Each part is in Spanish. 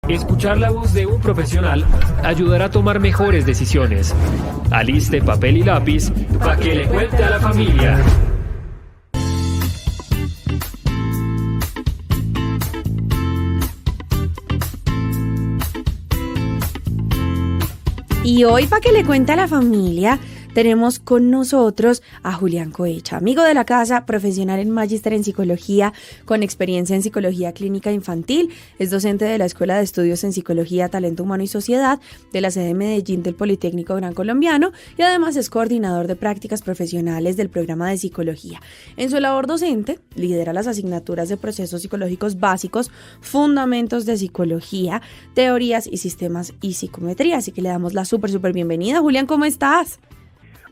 Escuchar la voz de un profesional ayudará a tomar mejores decisiones. Aliste papel y lápiz para que le cuente a la familia. Y hoy, para que le cuente a la familia, tenemos con nosotros a Julián Coecha, amigo de la casa, profesional en Magíster en Psicología, con experiencia en Psicología Clínica Infantil. Es docente de la Escuela de Estudios en Psicología, Talento Humano y Sociedad de la sede de Medellín del Politécnico Gran Colombiano y además es coordinador de prácticas profesionales del programa de psicología. En su labor docente, lidera las asignaturas de procesos psicológicos básicos, fundamentos de psicología, teorías y sistemas y psicometría. Así que le damos la súper bienvenida. Julián, ¿cómo estás?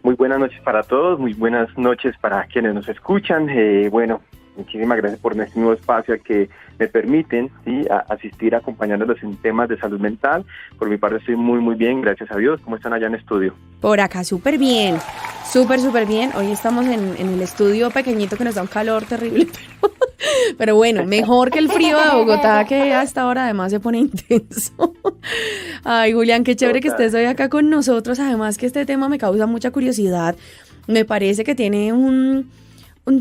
Muy buenas noches para todos, muy buenas noches para quienes nos escuchan. Bueno, muchísimas gracias por este nuevo espacio que me permiten asistir acompañándolos en temas de salud mental. Por mi parte estoy muy bien, gracias a Dios. ¿Cómo están allá en estudio? Por acá súper bien, súper bien. Hoy estamos en el estudio pequeñito que nos da un calor terrible, pero bueno, mejor que el frío de Bogotá, que a esta hora además se pone intenso. Ay, Julián, qué chévere que estés hoy acá con nosotros. Además que este tema me causa mucha curiosidad. Me parece que tiene un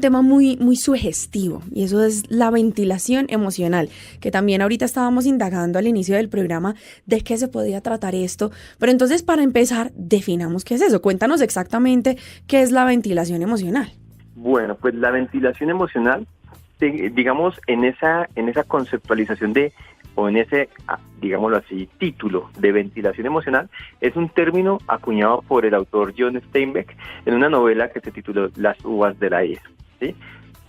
tema muy sugestivo, y eso es la ventilación emocional, que también ahorita estábamos indagando al inicio del programa de qué se podía tratar esto. Pero entonces, para empezar, definamos qué es eso. Cuéntanos exactamente qué es la ventilación emocional. Bueno, pues la ventilación emocional, digamos, en esa conceptualización o en ese, digámoslo así, título de ventilación emocional, es un término acuñado por el autor John Steinbeck en una novela que se tituló Las uvas de la ira, ¿sí?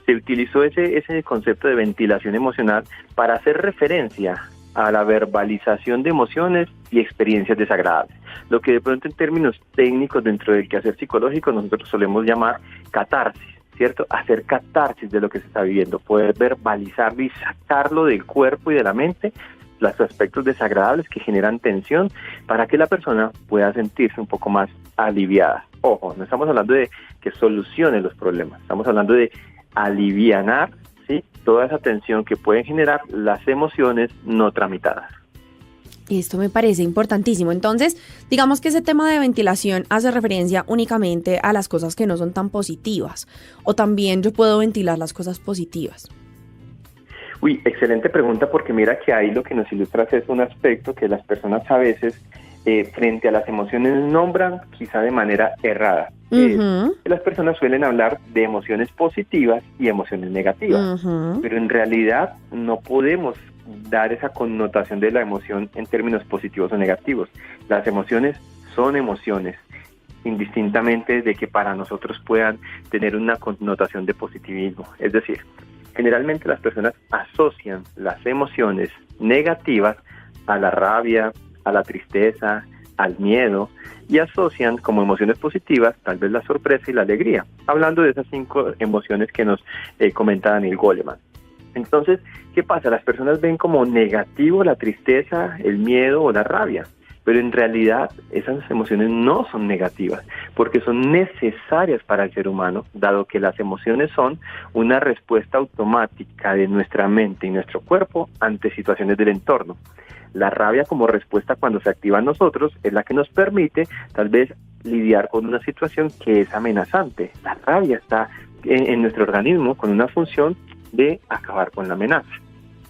Se utilizó ese concepto de ventilación emocional para hacer referencia a la verbalización de emociones y experiencias desagradables, lo que de pronto en términos técnicos dentro del quehacer psicológico nosotros solemos llamar catarsis, ¿cierto? Hacer catarsis de lo que se está viviendo, poder verbalizarlo y sacarlo del cuerpo y de la mente, los aspectos desagradables que generan tensión, para que la persona pueda sentirse un poco más aliviada. Ojo, no estamos hablando de que solucione los problemas, estamos hablando de alivianar, ¿sí?, toda esa tensión que pueden generar las emociones no tramitadas. Esto me parece importantísimo. Entonces, digamos que ese tema de ventilación hace referencia únicamente a las cosas que no son tan positivas, o también yo puedo ventilar las cosas positivas. Uy, excelente pregunta, porque mira que ahí lo que nos ilustra es un aspecto que las personas a veces frente a las emociones nombran quizá de manera errada. Las personas suelen hablar de emociones positivas y emociones negativas, pero en realidad no podemos dar esa connotación de la emoción en términos positivos o negativos. Las emociones son emociones, indistintamente de que para nosotros puedan tener una connotación de positivismo. Es decir, generalmente las personas asocian las emociones negativas a la rabia, a la tristeza, al miedo, y asocian como emociones positivas tal vez la sorpresa y la alegría, hablando de esas 5 emociones que nos comenta Daniel Goleman. Entonces, ¿qué pasa? Las personas ven como negativo la tristeza, el miedo o la rabia, pero en realidad esas emociones no son negativas, porque son necesarias para el ser humano, dado que las emociones son una respuesta automática de nuestra mente y nuestro cuerpo ante situaciones del entorno. La rabia, como respuesta cuando se activa en nosotros, es la que nos permite tal vez lidiar con una situación que es amenazante. La rabia está en nuestro organismo con una función de acabar con la amenaza.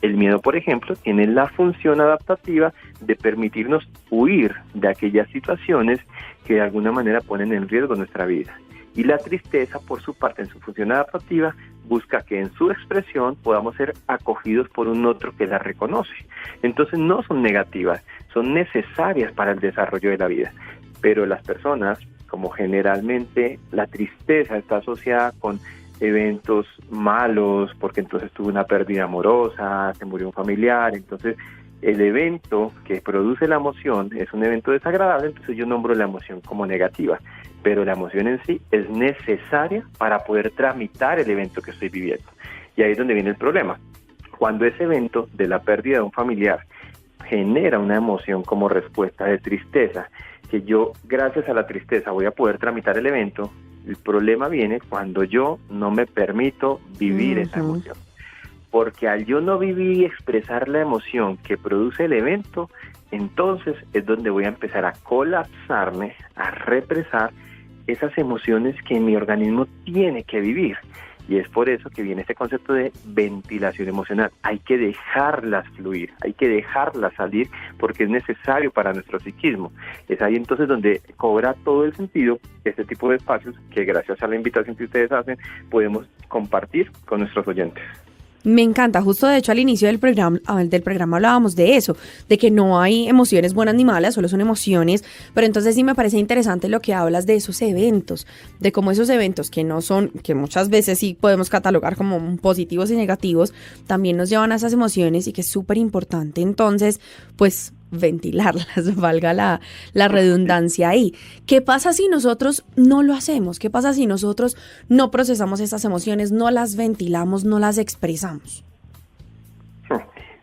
El miedo, por ejemplo, tiene la función adaptativa de permitirnos huir de aquellas situaciones que de alguna manera ponen en riesgo nuestra vida. Y la tristeza, por su parte, en su función adaptativa, busca que en su expresión podamos ser acogidos por un otro que la reconoce. Entonces no son negativas, son necesarias para el desarrollo de la vida. Pero las personas, como generalmente la tristeza está asociada con eventos malos, porque entonces tuvo una pérdida amorosa, se murió un familiar, entonces el evento que produce la emoción es un evento desagradable, entonces yo nombro la emoción como negativa, pero la emoción en sí es necesaria para poder tramitar el evento que estoy viviendo. Y ahí es donde viene el problema. Cuando ese evento de la pérdida de un familiar genera una emoción como respuesta de tristeza, que yo gracias a la tristeza voy a poder tramitar el evento, el problema viene cuando yo no me permito vivir esa emoción. porque al yo no vivir y expresar la emoción que produce el evento, entonces es donde voy a empezar a colapsarme, a represar esas emociones que mi organismo tiene que vivir. Y es por eso que viene este concepto de ventilación emocional. Hay que dejarlas fluir, hay que dejarlas salir porque es necesario para nuestro psiquismo. Es ahí entonces donde cobra todo el sentido este tipo de espacios que gracias a la invitación que ustedes hacen podemos compartir con nuestros oyentes. Me encanta, justo de hecho al inicio del programa hablábamos de eso, de que no hay emociones buenas ni malas, solo son emociones, pero entonces sí me parece interesante lo que hablas de esos eventos, de cómo esos eventos que no son, que muchas veces sí podemos catalogar como positivos y negativos, también nos llevan a esas emociones y que es súper importante entonces, pues ventilarlas, valga la redundancia ahí. ¿Qué pasa si nosotros no lo hacemos? ¿Qué pasa si nosotros no procesamos esas emociones, no las ventilamos, no las expresamos?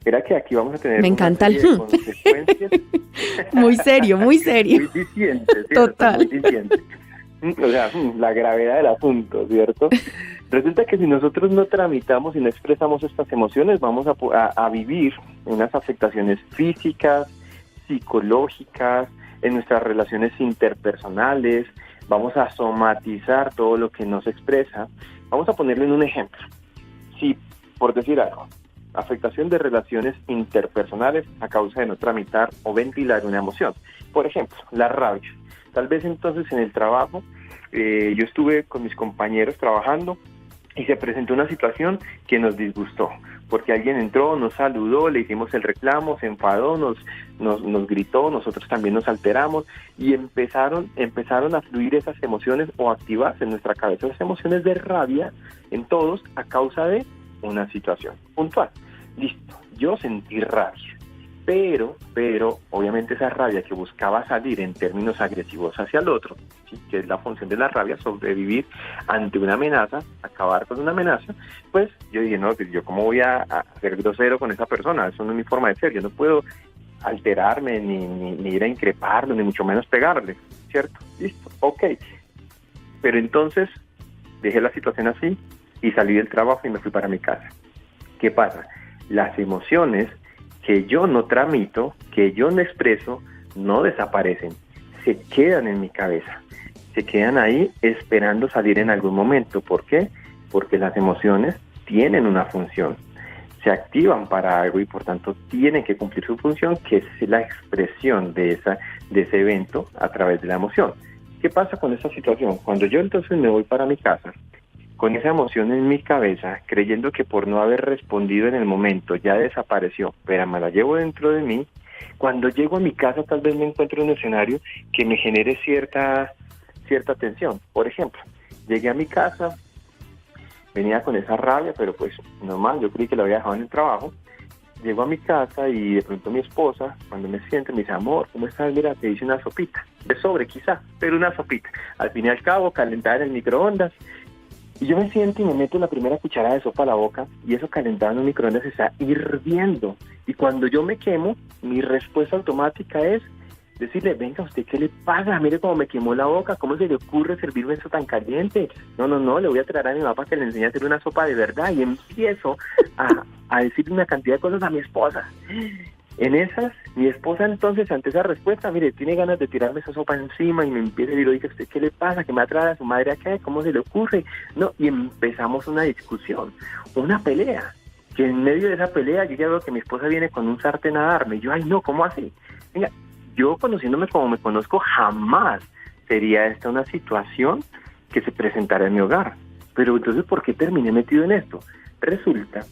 Mira que aquí vamos a tener Me encanta el consecuencias. Muy serio, muy serio. Muy diciente, ¿cierto? Total. Muy diciente. O sea, la gravedad del asunto, ¿cierto? Resulta que si nosotros no tramitamos y no expresamos estas emociones, vamos a vivir unas afectaciones físicas, psicológicas, en nuestras relaciones interpersonales, vamos a somatizar todo lo que no se expresa. Vamos a ponerle en un ejemplo. Si, por decir algo, afectación de relaciones interpersonales a causa de no tramitar o ventilar una emoción. Por ejemplo, la rabia. Tal vez entonces en el trabajo, yo estuve con mis compañeros trabajando y se presentó una situación que nos disgustó, porque alguien entró, nos saludó, le hicimos el reclamo, se enfadó, nos gritó, nosotros también nos alteramos y empezaron a fluir esas emociones o activarse en nuestra cabeza esas emociones de rabia en todos a causa de una situación puntual. Listo, yo sentí rabia. Pero, obviamente esa rabia que buscaba salir en términos agresivos hacia el otro, ¿sí?, que es la función de la rabia, sobrevivir ante una amenaza, acabar con una amenaza, pues yo dije, no, pues yo cómo voy a ser grosero con esa persona, eso no es mi forma de ser, yo no puedo alterarme, ni ir a increparlo, ni mucho menos pegarle, ¿cierto? Listo, ok. Pero entonces dejé la situación así y salí del trabajo y me fui para mi casa. ¿Qué pasa? Las emociones que yo no tramito, que yo no expreso, no desaparecen, se quedan en mi cabeza, se quedan ahí esperando salir en algún momento. ¿Por qué? Porque las emociones tienen una función, se activan para algo y por tanto tienen que cumplir su función, que es la expresión de ese evento a través de la emoción. ¿Qué pasa con esa situación? Cuando yo entonces me voy para mi casa, con esa emoción en mi cabeza, creyendo que por no haber respondido en el momento ya desapareció, pero me la llevo dentro de mí, cuando llego a mi casa tal vez me encuentro en un escenario que me genere cierta tensión. Por ejemplo, llegué a mi casa, venía con esa rabia, pero pues normal, yo creí que la había dejado en el trabajo. Llego a mi casa y de pronto mi esposa, cuando me siente, me dice, amor, ¿cómo estás? Mira, te hice una sopita, de sobre quizá, pero una sopita. Al fin y al cabo, calentada en el microondas. Y yo me siento y me meto la primera cucharada de sopa a la boca y eso calentado en un microondas está hirviendo. Y cuando yo me quemo, mi respuesta automática es decirle, venga, ¿usted qué le pasa? Mire cómo me quemó la boca, ¿cómo se le ocurre servirme eso tan caliente? No, le voy a traer a mi papá que le enseñe a hacer una sopa de verdad. Y empiezo a decirle una cantidad de cosas a mi esposa. En esas, mi esposa entonces, ante esa respuesta, mire, tiene ganas de tirarme esa sopa encima y me empieza a decir, oiga, ¿usted qué le pasa? ¿Que me atrae a su madre acá? ¿Cómo se le ocurre? No, y empezamos una discusión, una pelea, que en medio de esa pelea yo ya veo que mi esposa viene con un sartén a darme. Y yo, ay no, ¿cómo así? Venga, yo conociéndome como me conozco, jamás sería esta una situación que se presentara en mi hogar. Pero entonces, ¿por qué terminé metido en esto? Resulta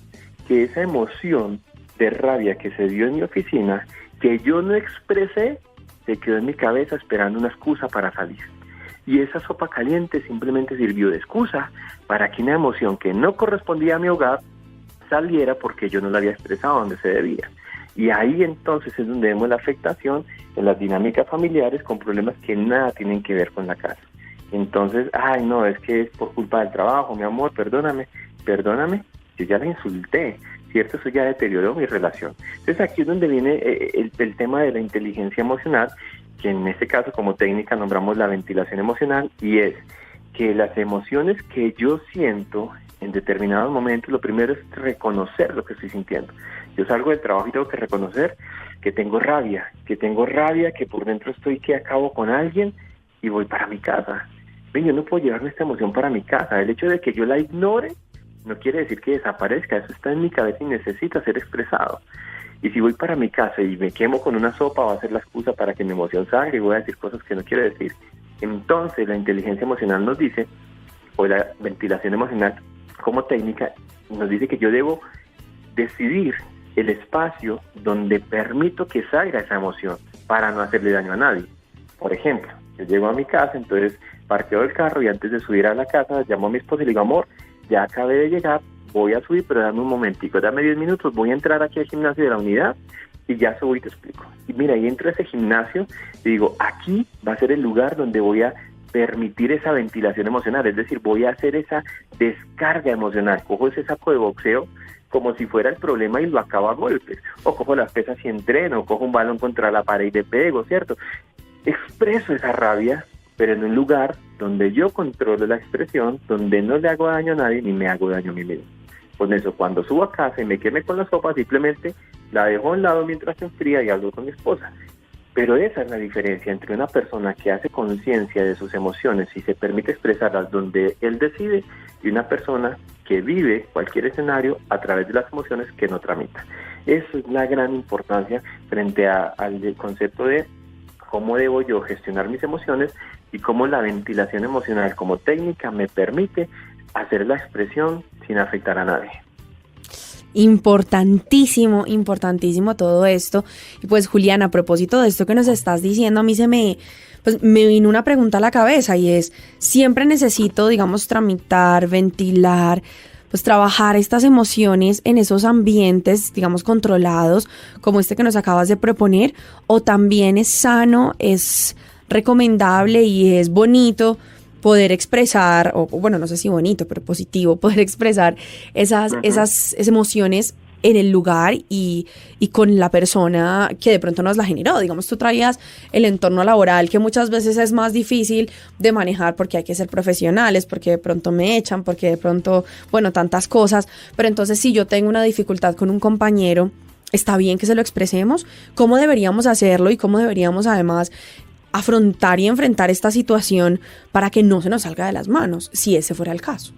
que esa emoción de rabia que se dio en mi oficina, que yo no expresé, se quedó en mi cabeza esperando una excusa para salir. Y esa sopa caliente simplemente sirvió de excusa para que una emoción que no correspondía a mi hogar saliera porque yo no la había expresado donde se debía. Y ahí entonces es donde vemos la afectación en las dinámicas familiares con problemas que nada tienen que ver con la casa. Entonces, ay no, es que es por culpa del trabajo, mi amor, perdóname, yo ya la insulté, ¿cierto? Eso ya deterioró mi relación. Entonces aquí es donde viene el tema de la inteligencia emocional, que en este caso como técnica nombramos la ventilación emocional, y es que las emociones que yo siento en determinados momentos, lo primero es reconocer lo que estoy sintiendo. Yo salgo del trabajo y tengo que reconocer que tengo rabia, que por dentro estoy que acabo con alguien y voy para mi casa. Ven, yo no puedo llevarme esta emoción para mi casa. El hecho de que yo la ignore no quiere decir que desaparezca, eso está en mi cabeza y necesita ser expresado. Y si voy para mi casa y me quemo con una sopa, va a ser la excusa para que mi emoción salga y voy a decir cosas que no quiero decir. Entonces la inteligencia emocional nos dice, o la ventilación emocional como técnica, nos dice que yo debo decidir el espacio donde permito que salga esa emoción para no hacerle daño a nadie. Por ejemplo, yo llego a mi casa, entonces parqueo el carro y antes de subir a la casa llamo a mi esposa y le digo, amor, ya acabé de llegar, voy a subir, pero dame un momentico, dame 10 minutos, voy a entrar aquí al gimnasio de la unidad y ya subo y te explico. Y mira, y entro a ese gimnasio y digo, aquí va a ser el lugar donde voy a permitir esa ventilación emocional, es decir, voy a hacer esa descarga emocional, cojo ese saco de boxeo como si fuera el problema y lo acabo a golpes, o cojo las pesas y entreno, o cojo un balón contra la pared y le pego, ¿cierto? Expreso esa rabia, pero en un lugar donde yo controlo la expresión, donde no le hago daño a nadie ni me hago daño a mí mismo. Con eso, cuando subo a casa y me queme con la sopa, simplemente la dejo a un lado mientras se enfría y hablo con mi esposa. Pero esa es la diferencia entre una persona que hace conciencia de sus emociones y se permite expresarlas donde él decide y una persona que vive cualquier escenario a través de las emociones que no tramita. Eso es la gran importancia frente al concepto de cómo debo yo gestionar mis emociones y cómo la ventilación emocional como técnica me permite hacer la expresión sin afectar a nadie. Importantísimo todo esto. Y pues, Julián, a propósito de esto que nos estás diciendo, a mí me vino una pregunta a la cabeza y es, siempre necesito, digamos, tramitar, ventilar, pues trabajar estas emociones en esos ambientes, digamos, controlados, como este que nos acabas de proponer, o también es sano, es recomendable y es bonito poder expresar, o bueno, no sé si bonito, pero positivo, poder expresar esas emociones en el lugar y con la persona que de pronto nos la generó. Digamos, tú traías el entorno laboral, que muchas veces es más difícil de manejar porque hay que ser profesionales, porque de pronto me echan, porque de pronto, bueno, tantas cosas. Pero entonces, si yo tengo una dificultad con un compañero, está bien que se lo expresemos. ¿Cómo deberíamos hacerlo y cómo deberíamos además afrontar y enfrentar esta situación para que no se nos salga de las manos, si ese fuera el caso?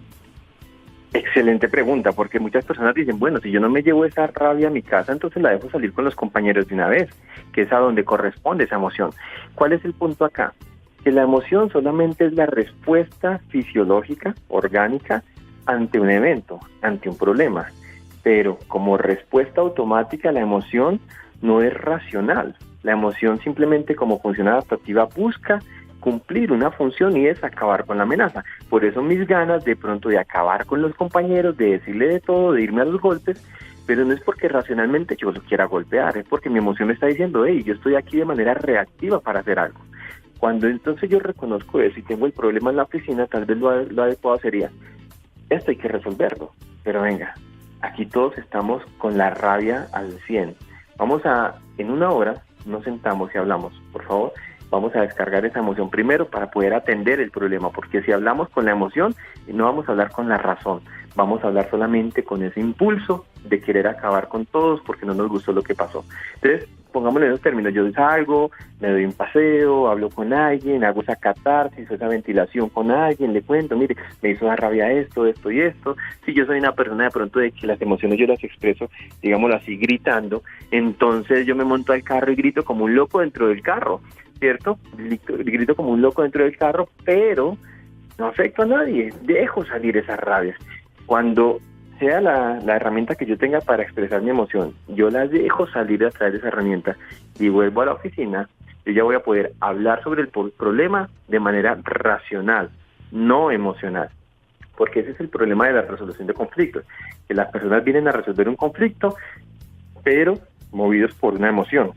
Excelente pregunta, porque muchas personas dicen, bueno, si yo no me llevo esa rabia a mi casa, entonces la dejo salir con los compañeros de una vez, que es a donde corresponde esa emoción. ¿Cuál es el punto acá? Que la emoción solamente es la respuesta fisiológica, orgánica, ante un evento, ante un problema, pero como respuesta automática la emoción no es racional. La emoción simplemente como función adaptativa busca cumplir una función y es acabar con la amenaza. Por eso mis ganas de pronto de acabar con los compañeros, de decirle de todo, de irme a los golpes, pero no es porque racionalmente yo lo quiera golpear, es porque mi emoción me está diciendo, hey, yo estoy aquí de manera reactiva para hacer algo. Cuando entonces yo reconozco eso y tengo el problema en la oficina, tal vez lo adecuado sería, esto hay que resolverlo, pero venga, aquí todos estamos con la rabia al 100. En una hora, nos sentamos y hablamos, por favor, vamos a descargar esa emoción primero para poder atender el problema, porque si hablamos con la emoción, no vamos a hablar con la razón, vamos a hablar solamente con ese impulso de querer acabar con todos porque no nos gustó lo que pasó. Entonces, pongámoslo en esos términos, yo salgo, me doy un paseo, hablo con alguien, hago esa catarsis, esa ventilación con alguien, le cuento, mire, me hizo dar rabia esto y esto. Si yo soy una persona de pronto de que las emociones yo las expreso, digámoslo así, gritando, entonces yo me monto al carro y grito como un loco dentro del carro, ¿cierto? Grito como un loco dentro del carro, pero no afecto a nadie, dejo salir esas rabias. Cuando sea la herramienta que yo tenga para expresar mi emoción, yo la dejo salir a través de esa herramienta y vuelvo a la oficina, yo ya voy a poder hablar sobre el problema de manera racional, no emocional. Porque ese es el problema de la resolución de conflictos, que las personas vienen a resolver un conflicto, pero movidos por una emoción.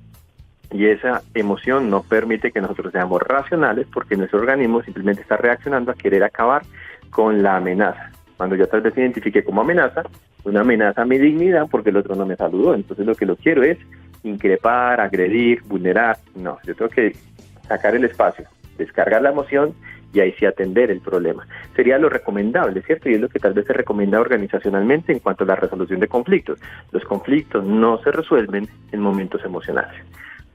Y esa emoción no permite que nosotros seamos racionales porque nuestro organismo simplemente está reaccionando a querer acabar con la amenaza. Cuando yo tal vez identifique como amenaza, una amenaza a mi dignidad porque el otro no me saludó. Entonces lo que lo quiero es increpar, agredir, vulnerar. No, yo tengo que sacar el espacio, descargar la emoción y ahí sí atender el problema. Sería lo recomendable, ¿cierto? Y es lo que tal vez se recomienda organizacionalmente en cuanto a la resolución de conflictos. Los conflictos no se resuelven en momentos emocionales.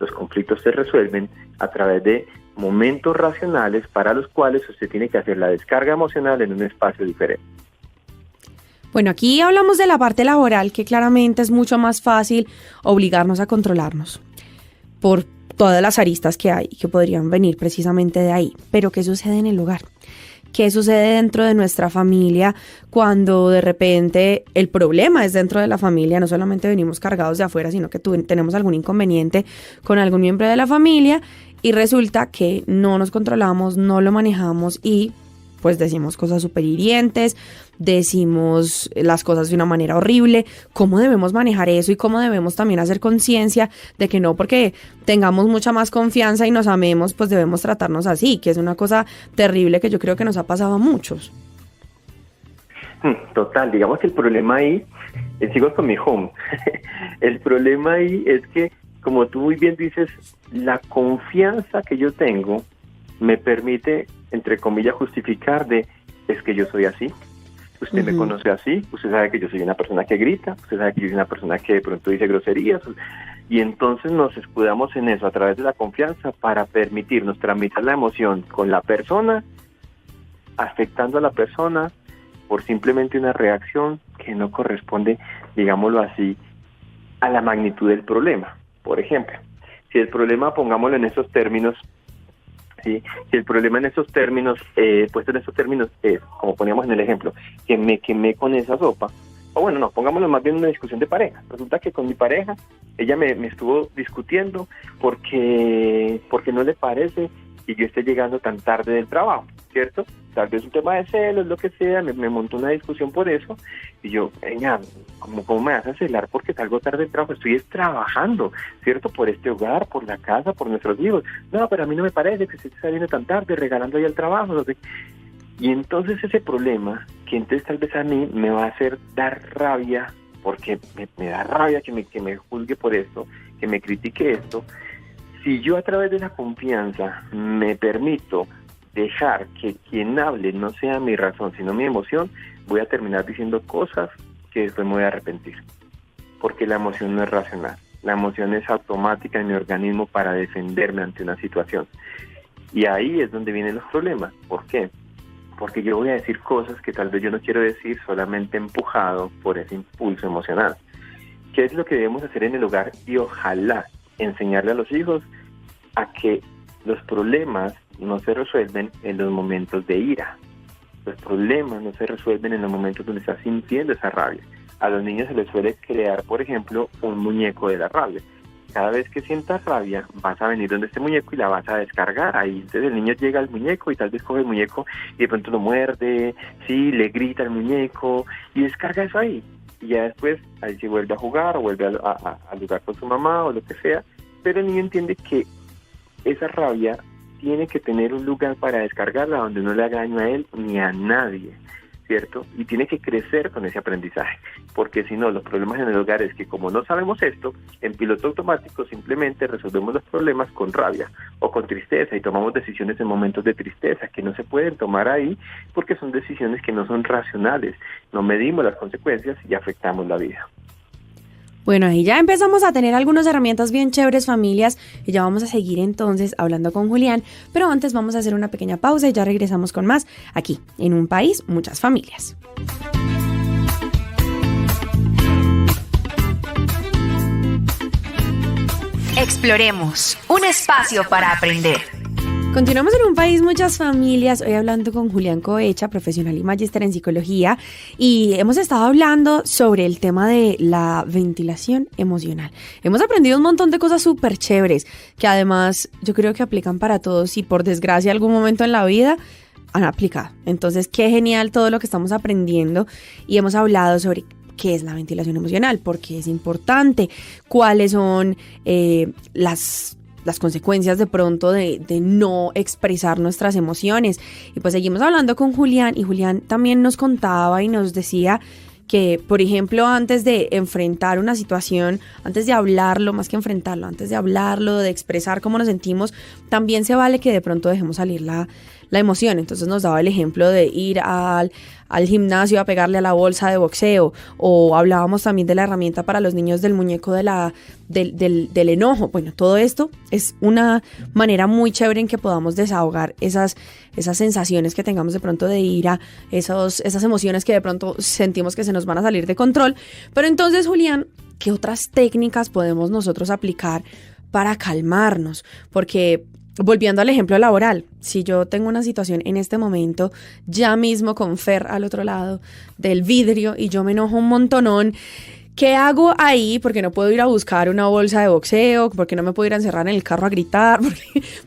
Los conflictos se resuelven a través de momentos racionales para los cuales usted tiene que hacer la descarga emocional en un espacio diferente. Bueno, aquí hablamos de la parte laboral, que claramente es mucho más fácil obligarnos a controlarnos por todas las aristas que hay y que podrían venir precisamente de ahí. Pero ¿qué sucede en el hogar? ¿Qué sucede dentro de nuestra familia cuando de repente el problema es dentro de la familia? No solamente venimos cargados de afuera, sino que tenemos algún inconveniente con algún miembro de la familia y resulta que no nos controlamos, no lo manejamos y pues decimos cosas súper hirientes, decimos las cosas de una manera horrible. ¿Cómo debemos manejar eso y cómo debemos también hacer conciencia de que no porque tengamos mucha más confianza y nos amemos, pues debemos tratarnos así, que es una cosa terrible que yo creo que nos ha pasado a muchos? Total, digamos que el problema ahí, sigo con mi home, el problema ahí es que, como tú muy bien dices, la confianza que yo tengo me permite, entre comillas, justificar es que yo soy así, usted me conoce así, usted sabe que yo soy una persona que grita, usted sabe que yo soy una persona que de pronto dice groserías, y entonces nos escudamos en eso a través de la confianza para permitirnos tramitar la emoción con la persona, afectando a la persona por simplemente una reacción que no corresponde, digámoslo así, a la magnitud del problema. Por ejemplo, si el problema, pongámoslo en esos términos, ¿sí? Si el problema en esos términos, puesto en esos términos, es, como poníamos en el ejemplo, que me quemé con esa sopa, o bueno, no, pongámoslo más bien en una discusión de pareja. Resulta que con mi pareja, ella me estuvo discutiendo porque no le parece que yo esté llegando tan tarde del trabajo, ¿cierto? Tal vez un tema de celos, lo que sea, me montó una discusión por eso, y yo, ¿cómo me vas a celar porque salgo tarde del trabajo? Estoy trabajando, ¿cierto? Por este hogar, por la casa, por nuestros hijos. No, pero a mí no me parece que se esté saliendo tan tarde, regalando ahí el trabajo, no sé. Y entonces ese problema, que entonces tal vez a mí me va a hacer dar rabia, porque me da rabia que me juzgue por esto, que me critique esto. Si yo a través de la confianza me permito dejar que quien hable no sea mi razón, sino mi emoción, voy a terminar diciendo cosas que después me voy a arrepentir. Porque la emoción no es racional. La emoción es automática en mi organismo para defenderme ante una situación. Y ahí es donde vienen los problemas. ¿Por qué? Porque yo voy a decir cosas que tal vez yo no quiero decir, solamente empujado por ese impulso emocional. ¿Qué es lo que debemos hacer en el hogar? Y ojalá enseñarle a los hijos a que los problemas no se resuelven en los momentos de ira. Los problemas no se resuelven en los momentos donde estás sintiendo esa rabia. A los niños se les suele crear, por ejemplo, un muñeco de la rabia. Cada vez que sientas rabia, vas a venir donde este muñeco y la vas a descargar ahí. Entonces el niño llega al muñeco y tal vez coge el muñeco y de pronto lo muerde, sí, le grita al muñeco y descarga eso ahí. Y ya después, ahí sí vuelve a jugar o vuelve a jugar con su mamá o lo que sea. Pero el niño entiende que esa rabia tiene que tener un lugar para descargarla donde no le haga daño a él ni a nadie, ¿cierto? Y tiene que crecer con ese aprendizaje, porque si no, los problemas en el hogar es que como no sabemos esto, en piloto automático simplemente resolvemos los problemas con rabia o con tristeza y tomamos decisiones en momentos de tristeza que no se pueden tomar ahí porque son decisiones que no son racionales, no medimos las consecuencias y afectamos la vida. Bueno, ahí ya empezamos a tener algunas herramientas bien chéveres, familias, y ya vamos a seguir entonces hablando con Julián, pero antes vamos a hacer una pequeña pausa y ya regresamos con más aquí, en Un País, Muchas Familias. Exploremos, un espacio para aprender. Continuamos en Un País, Muchas Familias, hoy hablando con Julián Coecha, profesional y magíster en psicología, y hemos estado hablando sobre el tema de la ventilación emocional. Hemos aprendido un montón de cosas súper chéveres, que además yo creo que aplican para todos y por desgracia algún momento en la vida han aplicado. Entonces, qué genial todo lo que estamos aprendiendo y hemos hablado sobre qué es la ventilación emocional, por qué es importante, cuáles son las consecuencias de pronto de no expresar nuestras emociones. Y pues seguimos hablando con Julián y Julián también nos contaba y nos decía que, por ejemplo, antes de enfrentar una situación, antes de hablarlo, más que enfrentarlo, antes de hablarlo, de expresar cómo nos sentimos, también se vale que de pronto dejemos salir la la emoción. Entonces nos daba el ejemplo de ir al gimnasio a pegarle a la bolsa de boxeo, o hablábamos también de la herramienta para los niños del muñeco del enojo. Bueno, todo esto es una manera muy chévere en que podamos desahogar esas sensaciones que tengamos de pronto de ira, esas emociones que de pronto sentimos que se nos van a salir de control. Pero entonces, Julián, ¿qué otras técnicas podemos nosotros aplicar para calmarnos? Porque volviendo al ejemplo laboral, si yo tengo una situación en este momento, ya mismo con Fer al otro lado del vidrio y yo me enojo un montonón, ¿qué hago ahí? Porque no puedo ir a buscar una bolsa de boxeo, porque no me puedo ir a encerrar en el carro a gritar,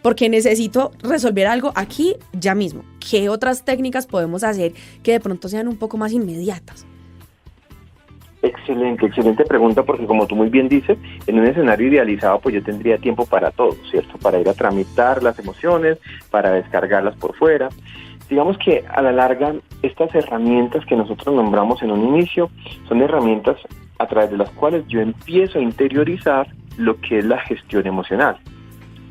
porque necesito resolver algo aquí ya mismo. ¿Qué otras técnicas podemos hacer que de pronto sean un poco más inmediatas? Excelente pregunta, porque como tú muy bien dices, en un escenario idealizado pues yo tendría tiempo para todo, ¿cierto? Para ir a tramitar las emociones, para descargarlas por fuera. Digamos que a la larga estas herramientas que nosotros nombramos en un inicio son herramientas a través de las cuales yo empiezo a interiorizar lo que es la gestión emocional,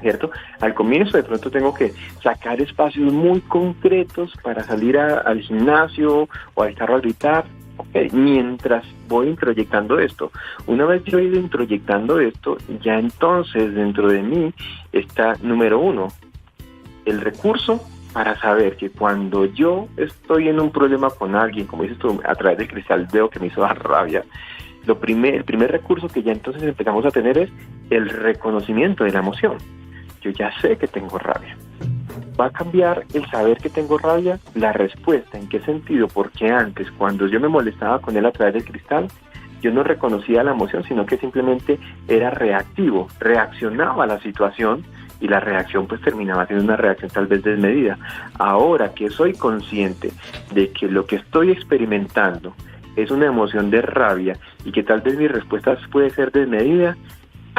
¿cierto? Al comienzo de pronto tengo que sacar espacios muy concretos para salir al gimnasio o al carro a gritar. Okay. Mientras voy introyectando esto, una vez yo he ido introyectando esto, ya entonces dentro de mí está, número uno, el recurso para saber que cuando yo estoy en un problema con alguien, como dices tú, a través del cristal veo que me hizo dar rabia, el primer recurso que ya entonces empezamos a tener es el reconocimiento de la emoción. Yo ya sé que tengo rabia. ¿Va a cambiar el saber que tengo rabia? La respuesta, ¿en qué sentido? Porque antes, cuando yo me molestaba con él a través del cristal, yo no reconocía la emoción, sino que simplemente era reactivo, reaccionaba a la situación y la reacción pues terminaba siendo una reacción tal vez desmedida. Ahora que soy consciente de que lo que estoy experimentando es una emoción de rabia y que tal vez mi respuesta puede ser desmedida,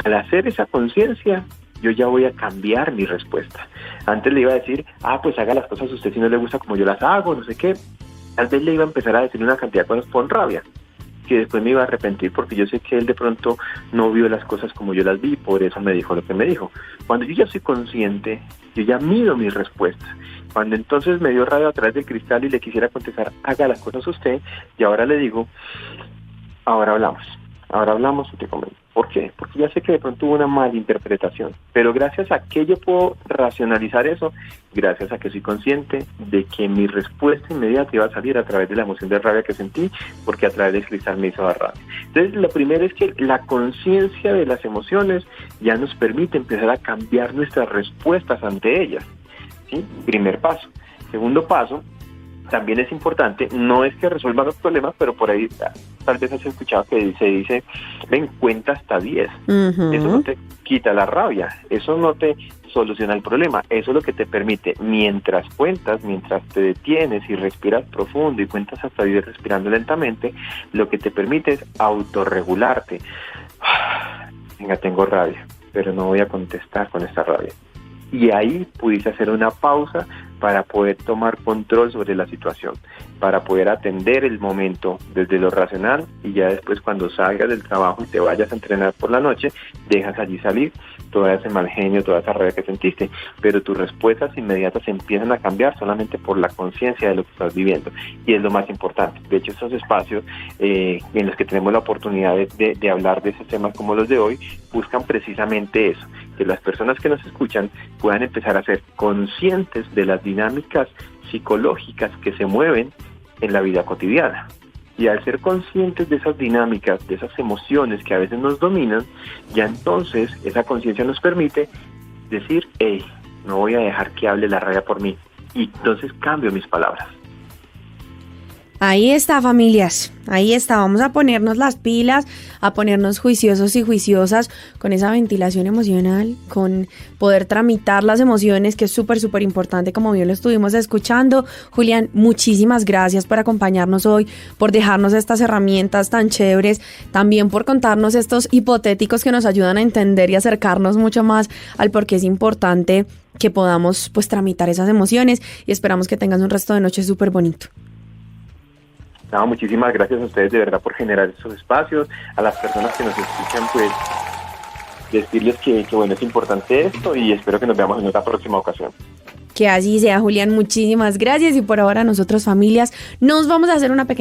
al hacer esa conciencia, yo ya voy a cambiar mi respuesta. Antes le iba a decir, pues haga las cosas a usted si no le gusta como yo las hago, no sé qué. Tal vez le iba a empezar a decir una cantidad de cosas con rabia, que después me iba a arrepentir porque yo sé que él de pronto no vio las cosas como yo las vi, por eso me dijo lo que me dijo. Cuando yo ya soy consciente, yo ya mido mis respuestas. Cuando entonces me dio rabia a través del cristal y le quisiera contestar, haga las cosas a usted, y ahora le digo, ahora hablamos y te comento. ¿Por qué? Porque ya sé que de pronto hubo una mala interpretación, pero gracias a que yo puedo racionalizar eso, gracias a que soy consciente de que mi respuesta inmediata iba a salir a través de la emoción de rabia que sentí, porque a través del cristal me hizo dar rabia. Entonces, lo primero es que la conciencia de las emociones ya nos permite empezar a cambiar nuestras respuestas ante ellas, ¿sí? Primer paso. Segundo paso, también es importante, no es que resuelva los problemas, pero por ahí tal vez has escuchado que se dice, ven, cuenta hasta 10. Uh-huh. Eso no te quita la rabia, eso no te soluciona el problema, eso es lo que te permite, mientras cuentas, mientras te detienes y respiras profundo y cuentas hasta 10 respirando lentamente, lo que te permite es autorregularte. Venga, tengo rabia, pero no voy a contestar con esta rabia. Y ahí pudiste hacer una pausa para poder tomar control sobre la situación, para poder atender el momento desde lo racional, y ya después cuando salgas del trabajo y te vayas a entrenar por la noche, dejas allí salir todo ese mal genio, toda esa rabia que sentiste, pero tus respuestas inmediatas empiezan a cambiar solamente por la conciencia de lo que estás viviendo, y es lo más importante. De hecho, estos espacios en los que tenemos la oportunidad de hablar de esos temas como los de hoy, buscan precisamente eso, que las personas que nos escuchan puedan empezar a ser conscientes de las dinámicas psicológicas que se mueven en la vida cotidiana. Y al ser conscientes de esas dinámicas, de esas emociones que a veces nos dominan, ya entonces esa conciencia nos permite decir, hey, no voy a dejar que hable la rabia por mí. Y entonces cambio mis palabras. Ahí está, familias, ahí está, vamos a ponernos las pilas, a ponernos juiciosos y juiciosas con esa ventilación emocional, con poder tramitar las emociones, que es súper importante, como bien lo estuvimos escuchando. Julián, muchísimas gracias por acompañarnos hoy, por dejarnos estas herramientas tan chéveres, también por contarnos estos hipotéticos que nos ayudan a entender y acercarnos mucho más al por qué es importante que podamos pues tramitar esas emociones, y esperamos que tengas un resto de noche súper bonito. No, muchísimas gracias a ustedes de verdad por generar estos espacios, a las personas que nos escuchan, pues decirles que bueno, es importante esto, y espero que nos veamos en otra próxima ocasión. Que así sea, Julián, muchísimas gracias. Y por ahora nosotros, familias, nos vamos a hacer una pequeña